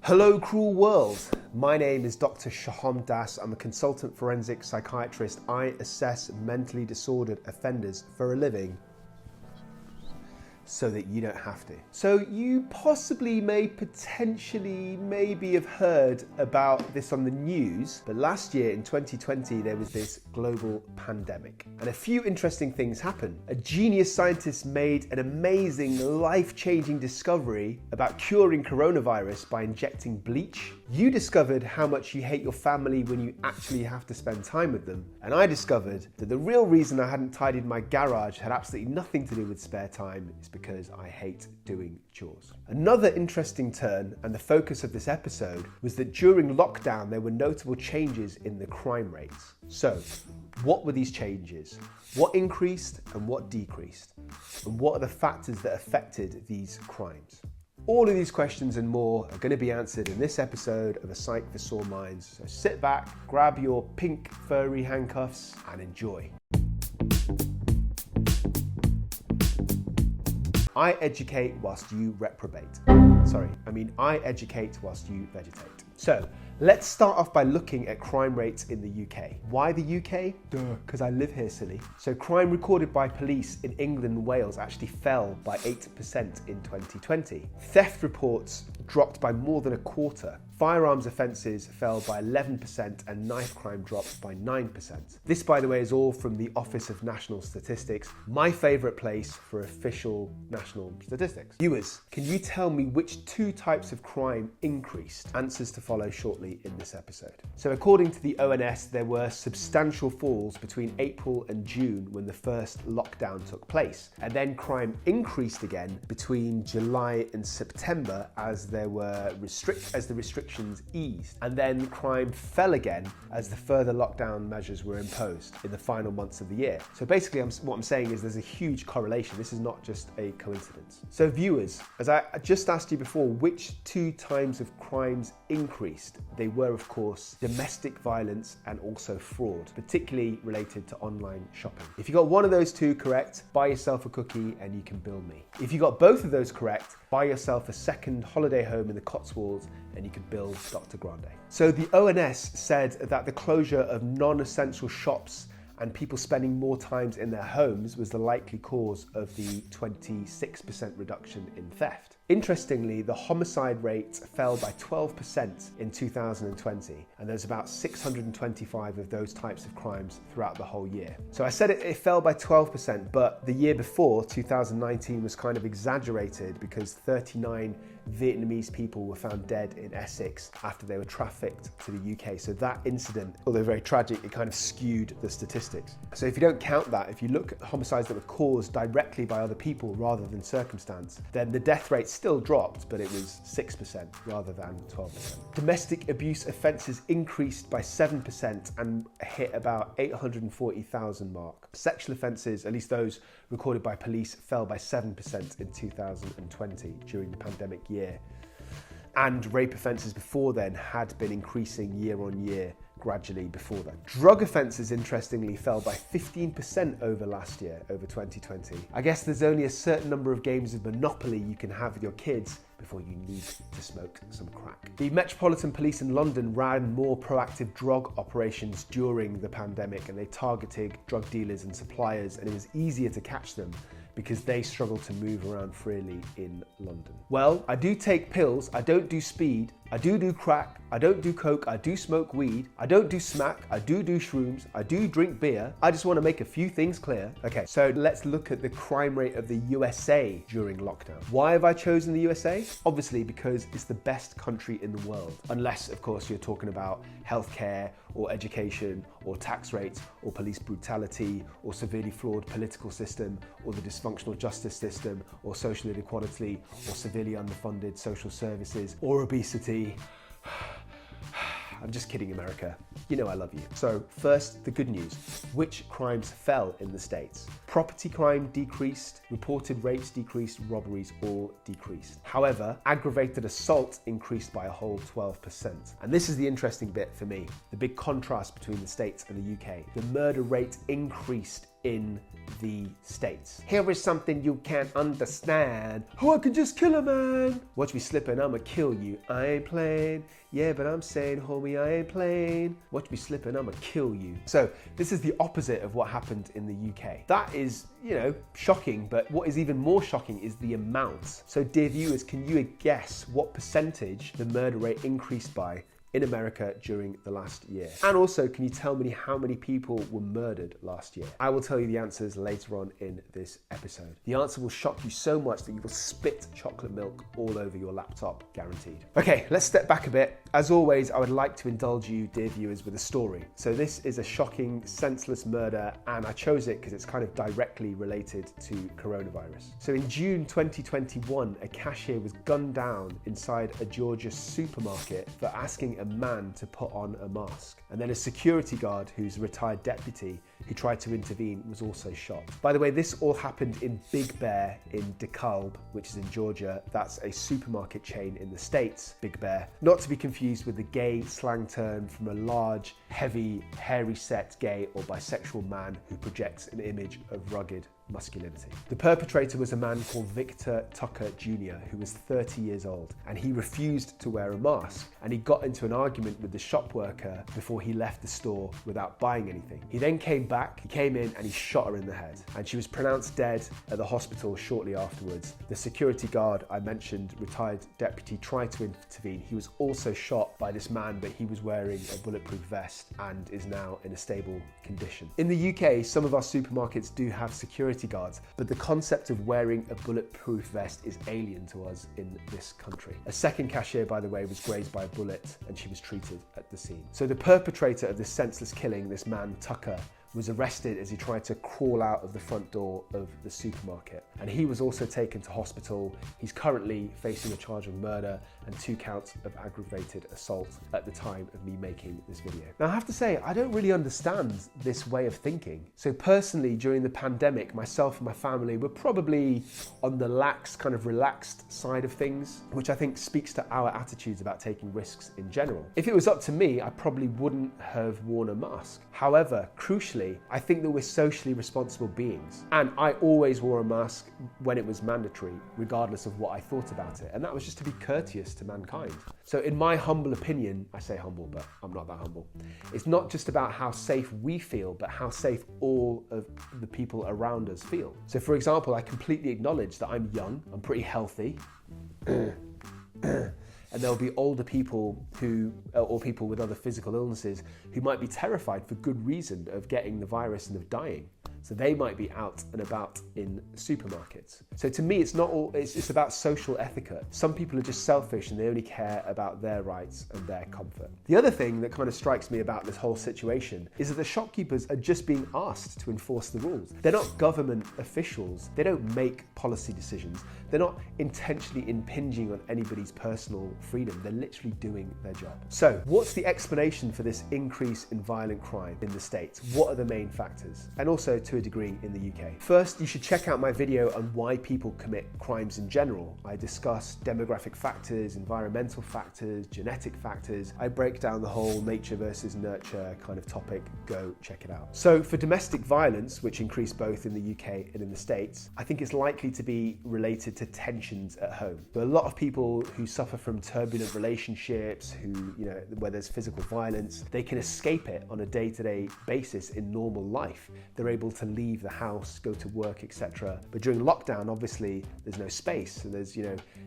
Hello cruel world, my name is Dr. Sohom Das. I'm a consultant forensic psychiatrist. I assess mentally disordered offenders for a living so that you don't have to. So you possibly maybe have heard about this on the news, but last year in 2020 there was this global pandemic and a few interesting things happened. A genius scientist made an amazing life-changing discovery about curing coronavirus by injecting bleach. You discovered how much you hate your family when you actually have to spend time with them. And I discovered that the real reason I hadn't tidied my garage had absolutely nothing to do with spare time. It's because I hate doing chores. Another interesting turn, and the focus of this episode, was that during lockdown there were notable changes in the crime rates. So, what were these changes? What increased and what decreased? And what are the factors that affected these crimes? All of these questions and more are going to be answered in this episode of A Psych for Sore Minds. So sit back, grab your pink furry handcuffs and enjoy. I educate whilst you reprobate. I educate whilst you vegetate. So, let's start off by looking at crime rates in the UK. Why the UK? Duh, because I live here, silly. So crime recorded by police in England and Wales actually fell by 8% in 2020. Theft reports dropped by more than a quarter. Firearms offences fell by 11% and knife crime dropped by 9%. This, by the way, is all from the Office of National Statistics, my favourite place for official national statistics. Viewers, can you tell me which two types of crime increased? Answers to follow shortly in this episode. So according to the ONS, there were substantial falls between April and June when the first lockdown took place. And then crime increased again between July and September as the restrictions eased. And then crime fell again as the further lockdown measures were imposed in the final months of the year. So basically what I'm saying is there's a huge correlation. This is not just a coincidence. So viewers, as I just asked you before, which two types of crimes increased? They were, of course, domestic violence and also fraud, particularly related to online shopping. If you got one of those two correct, buy yourself a cookie and you can bill me. If you got both of those correct, buy yourself a second holiday home in the Cotswolds and you can bill Dr. Grande. So the ONS said that the closure of non-essential shops and people spending more time in their homes was the likely cause of the 26% reduction in theft. Interestingly, the homicide rate fell by 12% in 2020, and there's about 625 of those types of crimes throughout the whole year. So I said it fell by 12%, but the year before, 2019, was kind of exaggerated because 39 Vietnamese people were found dead in Essex after they were trafficked to the UK. So that incident, although very tragic, it kind of skewed the statistics. So if you don't count that, if you look at homicides that were caused directly by other people rather than circumstance, then the death rate still dropped, but it was 6% rather than 12%. Domestic abuse offences increased by 7% and hit about 840,000 mark. Sexual offences, at least those recorded by police, fell by 7% in 2020 during the pandemic year. And rape offences before then had been increasing year on year gradually before that. Drug offences, interestingly, fell by 15% over last year, over 2020. I guess there's only a certain number of games of Monopoly you can have with your kids before you need to smoke some crack. The Metropolitan Police in London ran more proactive drug operations during the pandemic, and they targeted drug dealers and suppliers, and it was easier to catch them because they struggle to move around freely in London. Well, I do take pills, I don't do speed, I do crack, I don't do coke, I do smoke weed, I don't do smack, I do shrooms, I do drink beer. I just want to make a few things clear. Okay, so let's look at the crime rate of the USA during lockdown. Why have I chosen the USA? Obviously because it's the best country in the world. Unless, of course, you're talking about healthcare or education or tax rates or police brutality or severely flawed political system or the dysfunctional justice system or social inequality or severely underfunded social services or obesity. I'm just kidding, America. You know I love you. So first, the good news. Which crimes fell in the States? Property crime decreased, reported rapes decreased, robberies all decreased. However, aggravated assault increased by a whole 12%. And this is the interesting bit for me, the big contrast between the States and the UK. The murder rate increased in the States. Here is something you can't understand. Oh, I can just kill a man. Watch me slipping, I'ma kill you. I ain't playing. Yeah, but I'm saying, homie, I ain't playing. Watch me slipping, I'ma kill you. So this is the opposite of what happened in the UK. That is, shocking, but what is even more shocking is the amount. So dear viewers, can you guess what percentage the murder rate increased by in America during the last year? And also, can you tell me how many people were murdered last year? I will tell you the answers later on in this episode. The answer will shock you so much that you will spit chocolate milk all over your laptop, guaranteed. Okay, let's step back a bit. As always, I would like to indulge you, dear viewers, with a story. So this is a shocking, senseless murder, and I chose it because it's kind of directly related to coronavirus. So in June 2021, a cashier was gunned down inside a Georgia supermarket for asking a man to put on a mask. And then a security guard, who's a retired deputy, who tried to intervene, was also shot. By the way, this all happened in Big Bear in DeKalb, which is in Georgia. That's a supermarket chain in the States, Big Bear. Not to be confused with the gay slang term from a large, heavy, hairy-set gay or bisexual man who projects an image of rugged masculinity. The perpetrator was a man called Victor Tucker Jr., who was 30 years old, and he refused to wear a mask, and he got into an argument with the shop worker before he left the store without buying anything. He then came in and he shot her in the head, and she was pronounced dead at the hospital shortly afterwards. The security guard I mentioned, retired deputy, tried to intervene. He was also shot by this man, but he was wearing a bulletproof vest and is now in a stable condition. In the UK, some of our supermarkets do have security guards, but the concept of wearing a bulletproof vest is alien to us in this country. A second cashier, by the way, was grazed by a bullet and she was treated at the scene. So the perpetrator of this senseless killing, this man Tucker, was arrested as he tried to crawl out of the front door of the supermarket. And he was also taken to hospital. He's currently facing a charge of murder and 2 counts of aggravated assault at the time of me making this video. Now I have to say, I don't really understand this way of thinking. So personally, during the pandemic, myself and my family were probably on the relaxed side of things, which I think speaks to our attitudes about taking risks in general. If it was up to me, I probably wouldn't have worn a mask. However, crucially, I think that we're socially responsible beings, and I always wore a mask when it was mandatory, regardless of what I thought about it, and that was just to be courteous to mankind. So in my humble opinion, I say humble, but I'm not that humble, it's not just about how safe we feel, but how safe all of the people around us feel. So for example, I completely acknowledge that I'm young, I'm pretty healthy, and there'll be older people or people with other physical illnesses who might be terrified for good reason of getting the virus and of dying. So they might be out and about in supermarkets. So to me, it's about social etiquette. Some people are just selfish and they only care about their rights and their comfort. The other thing that kind of strikes me about this whole situation is that the shopkeepers are just being asked to enforce the rules. They're not government officials. They don't make policy decisions. They're not intentionally impinging on anybody's personal freedom. They're literally doing their job. So what's the explanation for this increase in violent crime in the States? What are the main factors? And also, to a degree, in the UK. First, you should check out my video on why people commit crimes in general. I discuss demographic factors, environmental factors, genetic factors. I break down the whole nature versus nurture kind of topic. Go check it out. So for domestic violence, which increased both in the UK and in the States, I think it's likely to be related to tensions at home. So a lot of people who suffer from turbulent relationships, where there's physical violence, they can escape it on a day-to-day basis in normal life. They're able to leave the house, go to work, etc. But during lockdown, obviously, there's no space. So there's,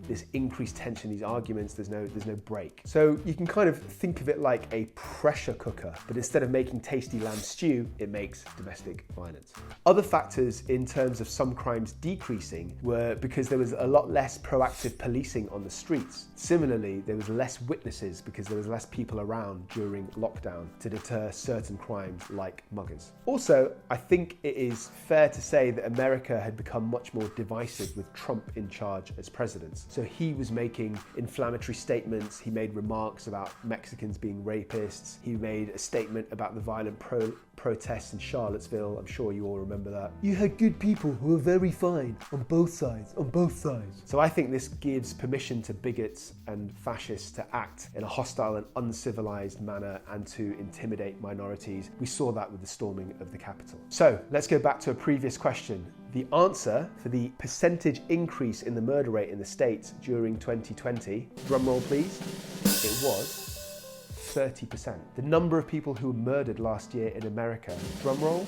this increased tension, these arguments, there's no break. So you can kind of think of it like a pressure cooker, but instead of making tasty lamb stew, it makes domestic violence. Other factors in terms of some crimes decreasing were because there was a lot less proactive policing on the streets. Similarly, there was less witnesses because there was less people around during lockdown to deter certain crimes like muggers. Also, I think it is fair to say that America had become much more divisive with Trump in charge as president. So he was making inflammatory statements, he made remarks about Mexicans being rapists, he made a statement about the violent protests in Charlottesville. I'm sure you all remember that. You had good people who were very fine on both sides, So I think this gives permission to bigots and fascists to act in a hostile and uncivilized manner and to intimidate minorities. We saw that with the storming of the Capitol. So let's go back to a previous question. The answer for the percentage increase in the murder rate in the States during 2020, drum roll please, it was 30%. The number of people who were murdered last year in America, drum roll,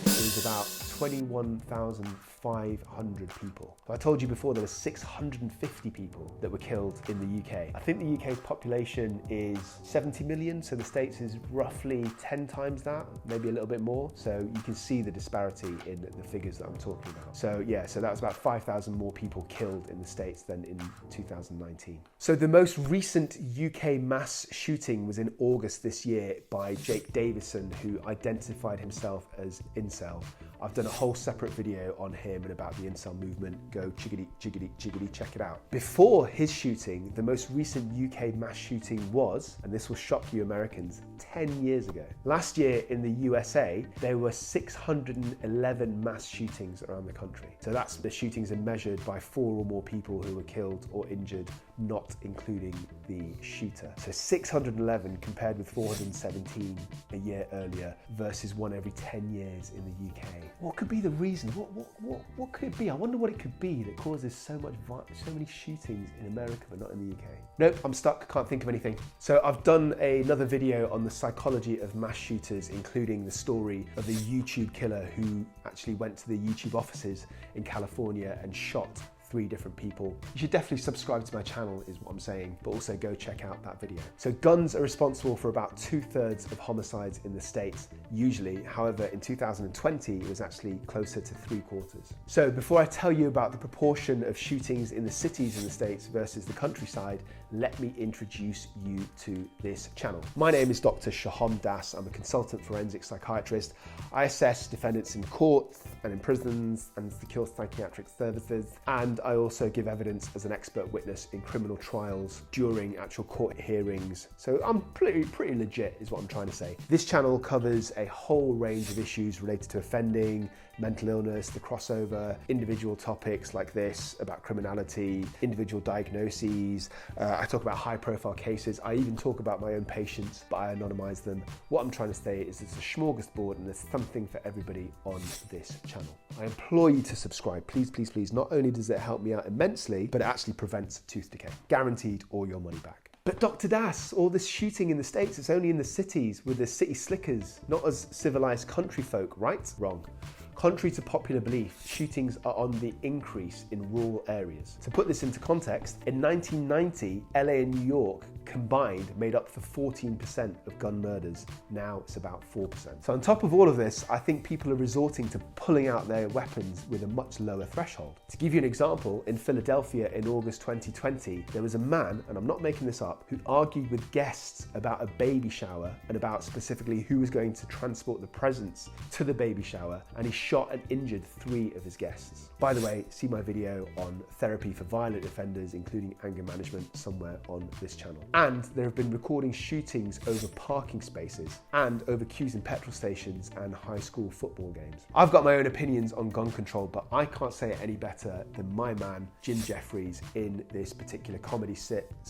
it was about 21,500 people. So I told you before there were 650 people that were killed in the UK. I think the UK's population is 70 million, so the States is roughly 10 times that, maybe a little bit more. So you can see the disparity in the figures that I'm talking about. So yeah, so that was about 5,000 more people killed in the States than in 2019. So the most recent UK mass shooting was in August this year by Jake Davison, who identified himself as incel. I've done a whole separate video on him and about the incel movement. Go jiggity, check it out. Before his shooting, the most recent UK mass shooting was, and this will shock you Americans, 10 years ago. Last year in the USA, there were 611 mass shootings around the country. So that's the shootings are measured by 4 or more people who were killed or injured, not including the shooter. So 611 compared with 417 a year earlier versus 1 every 10 years in the UK. What could be the reason? What could it be? I wonder what it could be that causes so many shootings in America but not in the UK. Nope, I'm stuck, can't think of anything. So I've done another video on the psychology of mass shooters, including the story of the YouTube killer who actually went to the YouTube offices in California and shot 3 different people. You should definitely subscribe to my channel is what I'm saying, but also go check out that video. So guns are responsible for about 2/3 of homicides in the States, usually. However, in 2020, it was actually closer to 3/4. So before I tell you about the proportion of shootings in the cities in the States versus the countryside, let me introduce you to this channel. My name is Dr. Sohom Das. I'm a consultant forensic psychiatrist. I assess defendants in courts and in prisons and secure psychiatric services, and I also give evidence as an expert witness in criminal trials during actual court hearings. So I'm pretty legit is what I'm trying to say. This channel covers a whole range of issues related to offending, mental illness, the crossover, individual topics like this about criminality, individual diagnoses. I talk about high profile cases. I even talk about my own patients, but I anonymize them. What I'm trying to say is it's a smorgasbord and there's something for everybody on this channel. I implore you to subscribe, please, please, please. Not only does it help me out immensely, but it actually prevents tooth decay. Guaranteed all your money back. But Dr. Das, all this shooting in the States, it's only in the cities with the city slickers, not as civilized country folk, right? Wrong. Contrary to popular belief, shootings are on the increase in rural areas. To put this into context, in 1990, LA and New York combined made up for 14% of gun murders. Now it's about 4%. So on top of all of this, I think people are resorting to pulling out their weapons with a much lower threshold. To give you an example, in Philadelphia in August 2020, there was a man, and I'm not making this up, who argued with guests about a baby shower and about specifically who was going to transport the presents to the baby shower, and he shot and injured 3 of his guests. By the way, see my video on therapy for violent offenders, including anger management, somewhere on this channel. And there have been recording shootings over parking spaces and over queues in petrol stations and high school football games. I've got my own opinions on gun control, but I can't say it any better than my man, Jim Jeffries, in this particular comedy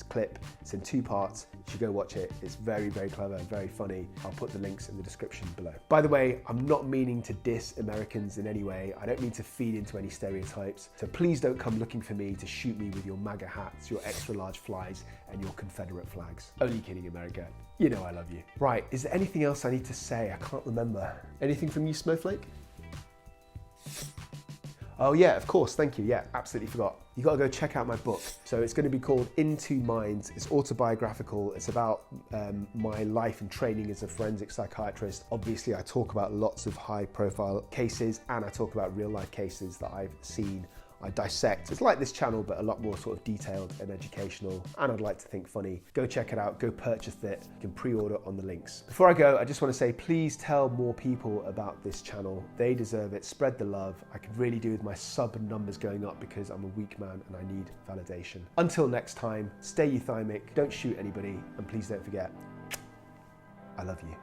clip. It's in 2 parts. You should go watch it. It's very, very clever, very funny. I'll put the links in the description below. By the way, I'm not meaning to diss Americans in any way. I don't mean to feed into any stereotypes. So please don't come looking for me to shoot me with your MAGA hats, your extra large flies, and your Confederate flags. Only kidding, America. You know I love you. Right, is there anything else I need to say? I can't remember. Anything from you, Snowflake? Oh yeah, of course, thank you. Yeah, absolutely forgot. You gotta go check out my book. So it's gonna be called In Two Minds. It's autobiographical. It's about my life and training as a forensic psychiatrist. Obviously, I talk about lots of high profile cases and I talk about real life cases that I've seen. I dissect. It's like this channel, but a lot more sort of detailed and educational, and I'd like to think funny. Go check it out, go purchase it. You can pre-order on the links. Before I go, I just want to say, please tell more people about this channel. They deserve it. Spread the love. I could really do with my sub numbers going up because I'm a weak man and I need validation. Until next time, stay euthymic, don't shoot anybody, and please don't forget, I love you.